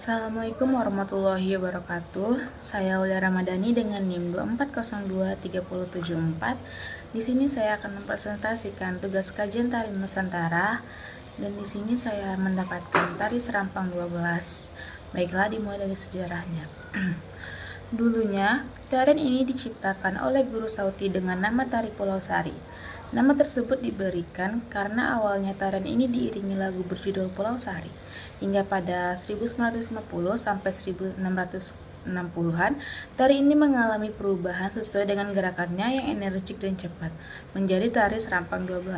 Assalamualaikum warahmatullahi wabarakatuh. Saya Aulia Ramadhani dengan NIM 2402374. Di sini saya akan mempresentasikan tugas kajian tari Nusantara dan di sini saya mendapatkan tari Serampang 12. Baiklah, dimulai dari sejarahnya. Dulunya, tarian ini diciptakan oleh Guru Sauti dengan nama tari Pulau Sari. Nama tersebut diberikan karena awalnya tarian ini diiringi lagu berjudul Pulau Sari. Hingga pada 1950 sampai 1660-an, tari ini mengalami perubahan sesuai dengan gerakannya yang energik dan cepat, menjadi tari Serampang 12.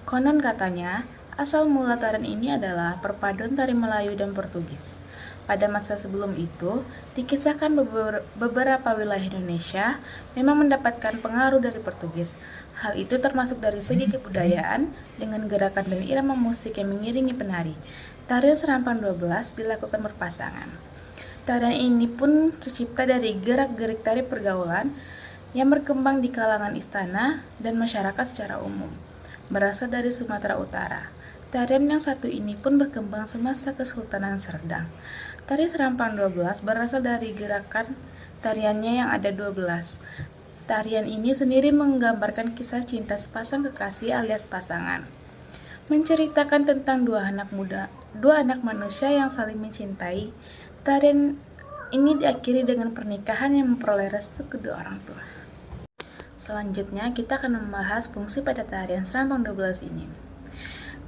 Konon katanya, asal mula tarian ini adalah perpaduan tari Melayu dan Portugis. Pada masa sebelum itu, dikisahkan beberapa wilayah Indonesia memang mendapatkan pengaruh dari Portugis. Hal itu termasuk dari segi kebudayaan dengan gerakan dan irama musik yang mengiringi penari. Tarian Serampang 12 dilakukan berpasangan. Tarian ini pun tercipta dari gerak-gerik tari pergaulan yang berkembang di kalangan istana dan masyarakat secara umum. Berasal dari Sumatera Utara. Tarian yang satu ini pun berkembang semasa Kesultanan Serdang. Tari Serampang 12 berasal dari gerakan tariannya yang ada 12. Tarian ini sendiri menggambarkan kisah cinta sepasang kekasih alias pasangan. Menceritakan tentang dua anak manusia yang saling mencintai. Tarian ini diakhiri dengan pernikahan yang memperoleh restu kedua orang tua. Selanjutnya kita akan membahas fungsi pada tarian Serampang 12 ini.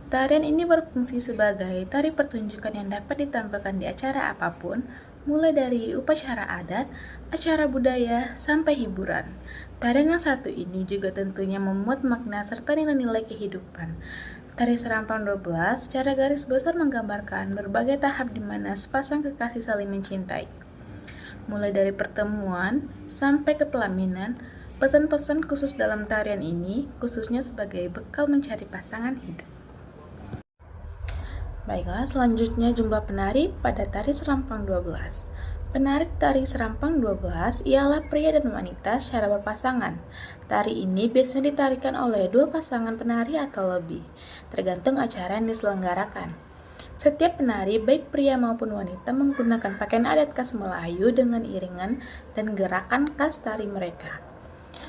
Tarian ini berfungsi sebagai tari pertunjukan yang dapat ditampilkan di acara apapun, mulai dari upacara adat, acara budaya, sampai hiburan. Tarian yang satu ini juga tentunya memuat makna serta nilai-nilai kehidupan. Tari Serampang 12 secara garis besar menggambarkan berbagai tahap di mana sepasang kekasih saling mencintai. Mulai dari pertemuan sampai ke pelaminan, pesan-pesan khusus dalam tarian ini khususnya sebagai bekal mencari pasangan hidup. Baiklah, selanjutnya jumlah penari pada tari Serampang 12. Penari tari Serampang 12 ialah pria dan wanita secara berpasangan. Tari ini biasanya ditarikan oleh dua pasangan penari atau lebih, tergantung acara yang diselenggarakan. Setiap penari, baik pria maupun wanita, menggunakan pakaian adat khas Melayu dengan iringan dan gerakan khas tari mereka.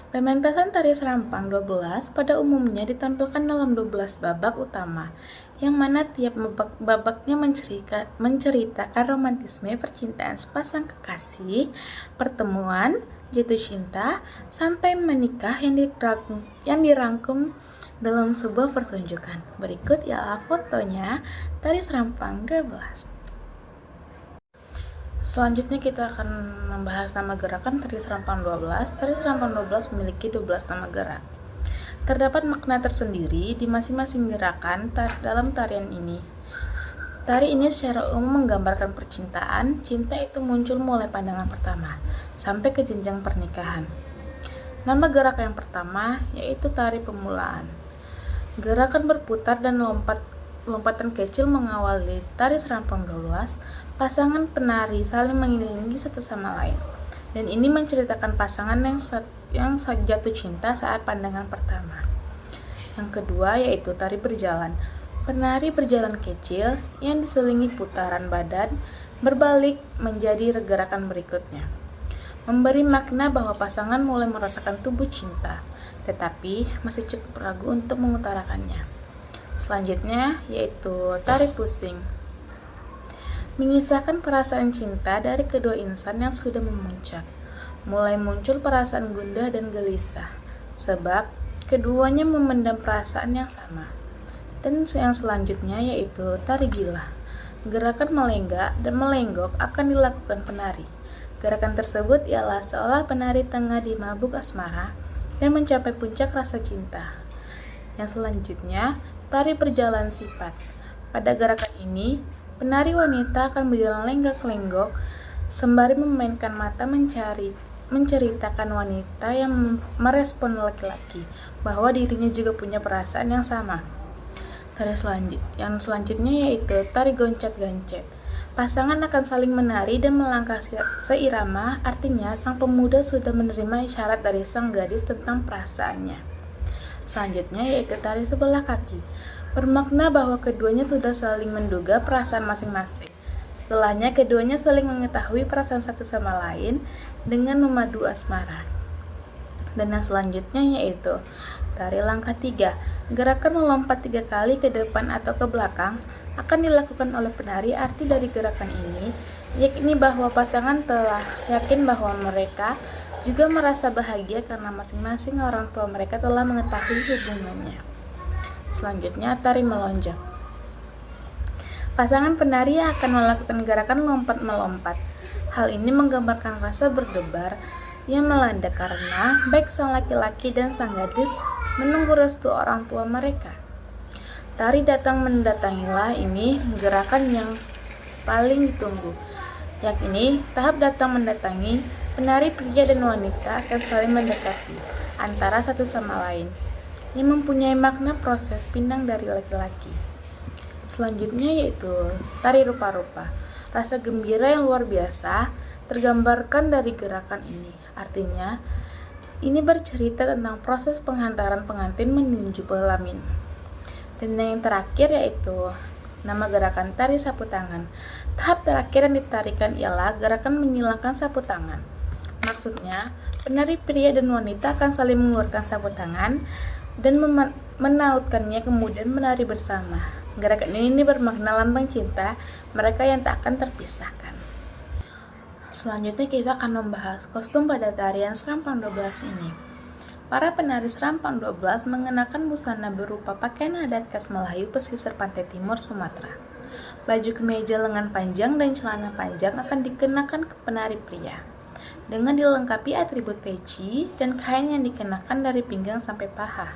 Pementasan tari Serampang 12 pada umumnya ditampilkan dalam 12 babak utama, yang mana tiap babaknya menceritakan romantisme percintaan sepasang kekasih, pertemuan, jatuh cinta, sampai menikah yang dirangkum dalam sebuah pertunjukan. Berikut ialah fotonya tari Serampang 12. Selanjutnya kita akan membahas nama gerakan tari Serampang 12. Tari Serampang 12 memiliki 12 nama gerak. Terdapat makna tersendiri di masing-masing gerakan dalam tarian ini. Tari ini secara umum menggambarkan percintaan. Cinta itu muncul mulai pandangan pertama sampai ke jenjang pernikahan. Nama gerak yang pertama yaitu tari pemulaan. Gerakan berputar dan lompatan kecil mengawali tari Serampang 12. Pasangan penari saling mengelilingi satu sama lain, dan ini menceritakan pasangan yang jatuh cinta saat pandangan pertama. Yang kedua yaitu tari berjalan. Penari berjalan kecil yang diselingi putaran badan berbalik menjadi gerakan berikutnya, memberi makna bahwa pasangan mulai merasakan tubuh cinta, tetapi masih cukup ragu untuk mengutarakannya. Selanjutnya yaitu tari pusing. Mengisahkan perasaan cinta dari kedua insan yang sudah memuncak. Mulai muncul perasaan gundah dan gelisah, sebab keduanya memendam perasaan yang sama. Dan yang selanjutnya yaitu tari gila. Gerakan melenggak dan melenggok akan dilakukan penari. Gerakan tersebut ialah seolah penari tengah dimabuk asmara dan mencapai puncak rasa cinta. Yang selanjutnya, tari berjalan sifat. Pada gerakan ini, penari wanita akan berjalan lenggak-lenggok sembari memainkan mata menceritakan wanita yang merespon laki-laki bahwa dirinya juga punya perasaan yang sama. Yang selanjutnya yaitu tari goncet-gancet. Pasangan akan saling menari dan melangkah seirama, artinya sang pemuda sudah menerima isyarat dari sang gadis tentang perasaannya. Selanjutnya yaitu tari sebelah kaki. Bermakna bahwa keduanya sudah saling menduga perasaan masing-masing. Setelahnya, keduanya saling mengetahui perasaan satu sama lain dengan memadu asmara. Dan yang selanjutnya yaitu tari langkah 3. Gerakan melompat 3 kali ke depan atau ke belakang akan dilakukan oleh penari. Arti dari gerakan ini yakni bahwa pasangan telah yakin bahwa mereka juga merasa bahagia karena masing-masing orang tua mereka telah mengetahui hubungannya. Selanjutnya, tari melonjak. Pasangan penari akan melakukan gerakan lompat-melompat. Hal ini menggambarkan rasa berdebar yang melanda karena baik sang laki-laki dan sang gadis menunggu restu orang tua mereka. Tari datang mendatangilah ini gerakan yang paling ditunggu, yakni tahap datang mendatangi. Penari pria dan wanita akan saling mendekati antara satu sama lain, yang mempunyai makna proses pinang dari laki-laki. Selanjutnya yaitu tari rupa-rupa. Rasa gembira yang luar biasa tergambarkan dari gerakan ini. Artinya, ini bercerita tentang proses penghantaran pengantin menuju pelamin. Dan yang terakhir yaitu nama gerakan tari sapu tangan. Tahap terakhir yang ditarikan ialah gerakan menyilangkan sapu tangan. Maksudnya, penari pria dan wanita akan saling mengeluarkan sapu tangan dan menautkannya kemudian menari bersama. Gerakan ini bermakna lambang cinta mereka yang tak akan terpisahkan. Selanjutnya kita akan membahas kostum pada tarian Serampang 12 ini. Para penari Serampang 12 mengenakan busana berupa pakaian adat khas Melayu pesisir pantai timur Sumatera. Baju kemeja lengan panjang dan celana panjang akan dikenakan ke penari pria, dengan dilengkapi atribut peci dan kain yang dikenakan dari pinggang sampai paha.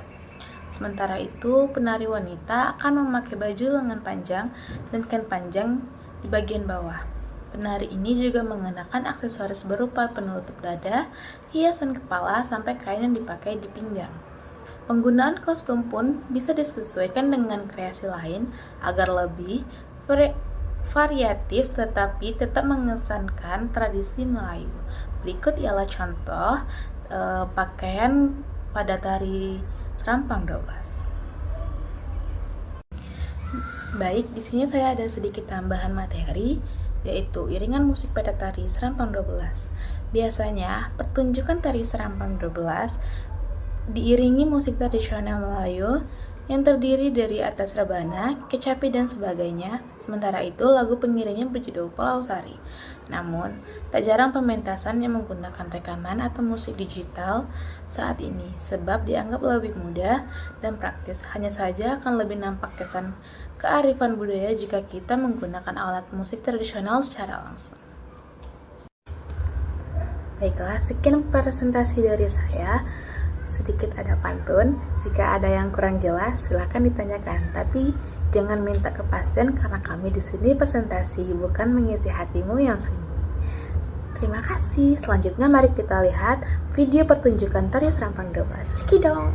Sementara itu, penari wanita akan memakai baju lengan panjang dan kain panjang di bagian bawah. Penari ini juga mengenakan aksesoris berupa penutup dada, hiasan kepala, sampai kain yang dipakai di pinggang. Penggunaan kostum pun bisa disesuaikan dengan kreasi lain agar lebih variatif tetapi tetap mengesankan tradisi Melayu. Berikut ialah contoh pakaian pada tari Serampang 12. Baik, di sini saya ada sedikit tambahan materi, yaitu iringan musik pada tari Serampang 12. Biasanya, pertunjukan tari Serampang 12 diiringi musik tradisional Melayu yang terdiri dari atas rebana, kecapi, dan sebagainya. Sementara itu, lagu pengiringnya berjudul Pulau Sari. Namun, tak jarang pementasan yang menggunakan rekaman atau musik digital saat ini, sebab dianggap lebih mudah dan praktis. Hanya saja akan lebih nampak kesan kearifan budaya jika kita menggunakan alat musik tradisional secara langsung. Baiklah, sekian presentasi dari saya. Sedikit ada pantun, jika ada yang kurang jelas silahkan ditanyakan, tapi jangan minta kepastian karena kami di sini presentasi, bukan mengisi hatimu yang sunyi. Terima kasih. Selanjutnya mari kita lihat video pertunjukan tari Serampang 12. Cekidot.